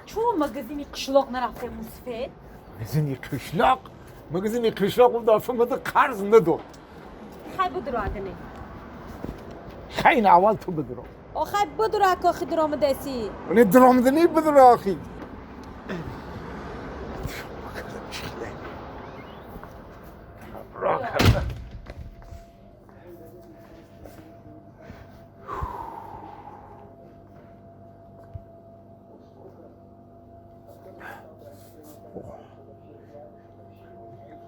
چون مگزینی قشلاق نرفته مصفید؟ مگزینی قشلاق اون دافع مده قرض نداد خیلی بدرو آدنه خیلی اول تو بدرو خیلی بدرو اکا خی درام دستی اونی درام دنی بدرو آخی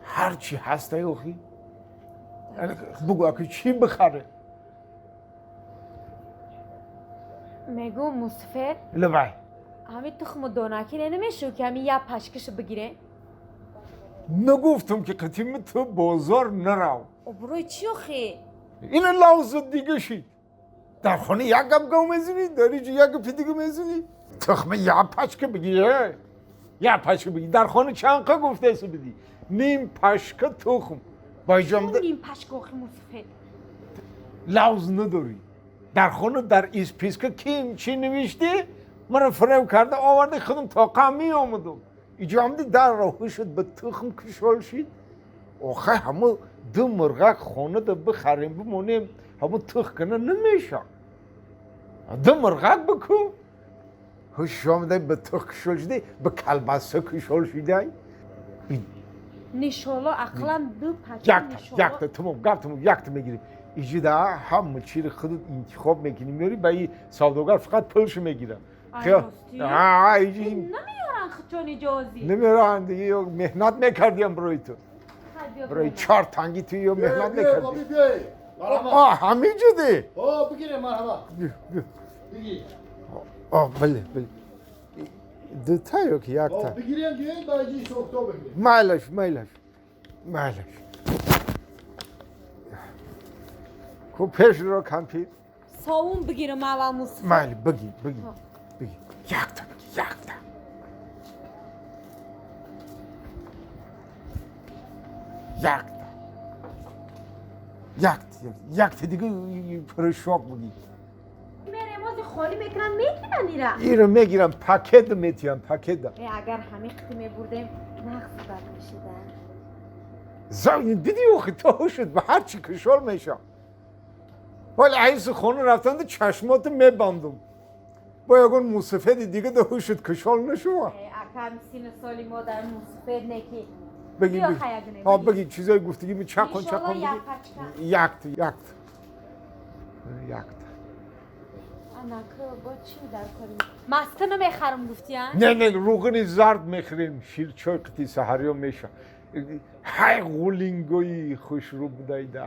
هرچی هسته اوخی بگو اکی چی بخره میگو مصفید لبای همین تخم دوناکی نمیشو که همین یه پشکش بگیره نگفتم که قطیم تو بازار نرو بروی چی آخی؟ این لحظه دیگه شید در خانه یک گم میزنی داری جو یک پی دیگه میزنی تخم یه پشکه بگیره یه پشکه بگی در خانه چند که گفته ایسو بدی نیم پشکه تخم چون نیم پشکه آخی مصفید؟ لحظه نداری در خانه در ایس پیسکه کیم چی نوشتی من فریب کرده آورده خودم تا می آمدم اینجا آمدی در راهو شد به تخم کشال شید آخه همه دو مرغک خانه دا بخریم بمونیم همه تخم کنه نمیشه دو مرغک بکن هوش آمده به تخم کشال شده به کلبسه کشال شده نشالا اقلا دو پچه یک تا تمام گفتم یک تا میگیریم اینجا دا همه چی رو خودت انتخاب میکنی میاری با این سوداگر فقط پولش میگیره نمیارن خچون اجازی نمیارن دیگه مهنت میکردیم برای تو برای 4 تنگی توی یا مهنت میکردیم همین جده بگیره مرحبا بگیر بله دو تا یا که یک تا بگیریم دیگه بایجی سوکتا بگیریم مایلش کو پیش رو کمپید ساون بگیرم اول مصفید مایل بگی یک تا یک تا دیگه پرشوق بگی میره خالی میکنن میتونن ایره این رو میگیرم پاکت میتیم اگر همه قطعه میبردیم نقص بد میشیدن زاین دیدی اوخی تو شد به هر چی کشال میشه ولی عیس خونه رفتن ده چشمات میبندم با یکون مصفید دیگه ده شد کشال نشو اکم سین سالی ما در مصفید نکی بگی چیزای گفتگی می چک کن یک تا انکه با چی در کاری؟ مسته نمیخرم گفتیان؟ نه روغن زرد میخریم شیر چای قطعی سحری میشه های غولینگوی خوش رو بدایده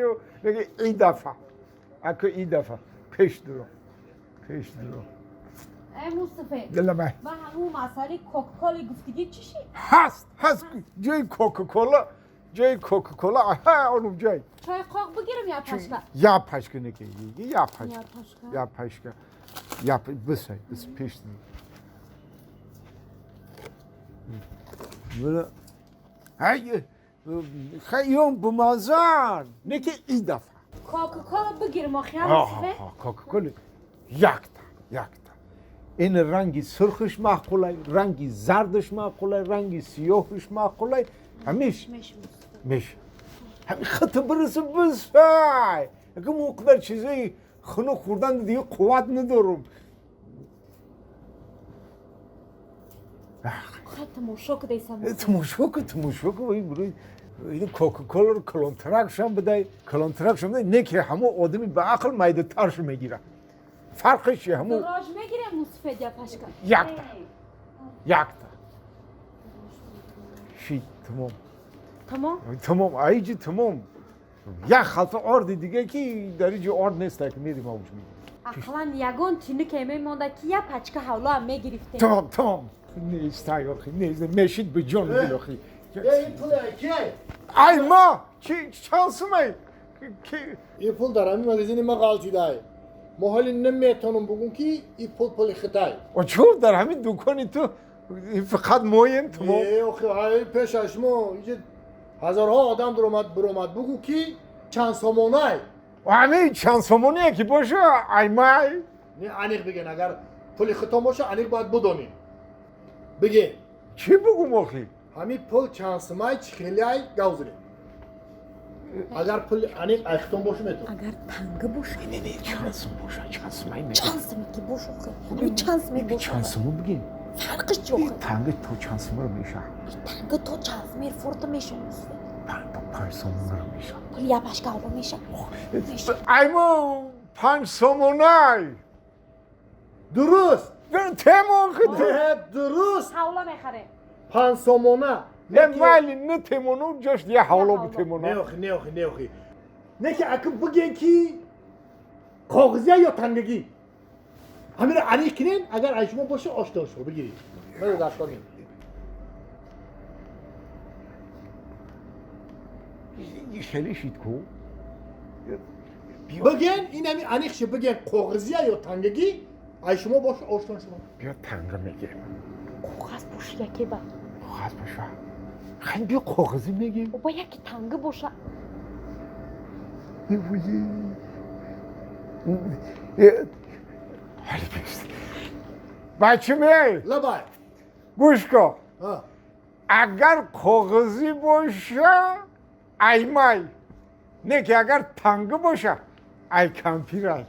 و بگه این دفعه پیش درو ای مصطفی دلم و همون مسئله کوکاکولا گفتگی چی شد؟ هست جای کوکاکولا اونم جای چای قاق بگیرم یا پشکه؟ یا پشکه نکه یا پشکه بس پیش درو خیام بمازار نکه این دفعه کوکاکولا بگیرم آخی هم مصطفی؟ کوکاکولا یک تا این رنگی سرخش معقوله رنگی زردش معقوله رنگی سیاهش معقوله همیشه همین خط برسه بسای اگه مقدر چیزایی خنو خوردن دیگه قوت ندارم خیلی تماشاک دیسم تماشاک این کوکاکولا رو کلانترکشم بده نه که همه آدمی به عقل مایده ترش میگیره فرقش همون دراج میگیره مصفید یا پشکه یک تا شید تمام ایجی تمام یک خلطه آرد دیگه که در اینجا آرد نیست که میریم آوش میگیم اقلا یگان تینه که میمونده که یه پچکه حولا هم میگرفتیم تمام نیست میشید به جان دیل آخی این پوله کیه؟ ای ما چانسمه این پول در همین مگزینی ما غلطی دای محالی نمیتونم بگم که این پول خطای و چون در همین دکانی تو فقط مایم تمام آخه های پیشش ما اینجا هزارها آدم برامد بگو که چند سامانه و همه چند سامانه که باشه ای مای نه انیق بگن اگر پول ختم باشه انیق باید بدونی بگه چی بگم آخی؟ همین پول چانسمای خیلی های گوزره اگر پول انیق ختم باشه میتون اگر تنگ باشه نه چانسم باشه چانسمای میگه چانس میگی باشه خیلی چانس میگی چانسمو بگیم فرقش چیه تنگ تو چانسم رو میشه تنگ تو چانس میر فورت میشه پنج سومون رو میشه پول یا باشگاه رو میشه ایمو 5 سومونای درست تمون خده درست حالا میخره 5 سومونه نه ولی نه تمونو جاش یه حالا به تمونو نه اخی نه که اگه بگین کی کاغذی یا تنگگی همین رو انیق کنین اگر ایشما باشه آشنا شو بگیرید برو دست کنین یه خیلی شید کو بگین این همین انیق شه بگین کاغذی یا تنگگی ایشما باشه آشنا شو بیا تنگ میگه کاغذ باشه یکی با کاغذ باشه خیلی بیا کاغذی میگیم با یکی تنگ باشه حالی بیست بچه می لبای گوش کن ها اگر کاغذی باشه ایمای نه که اگر تنگ باشه ای کمپیرای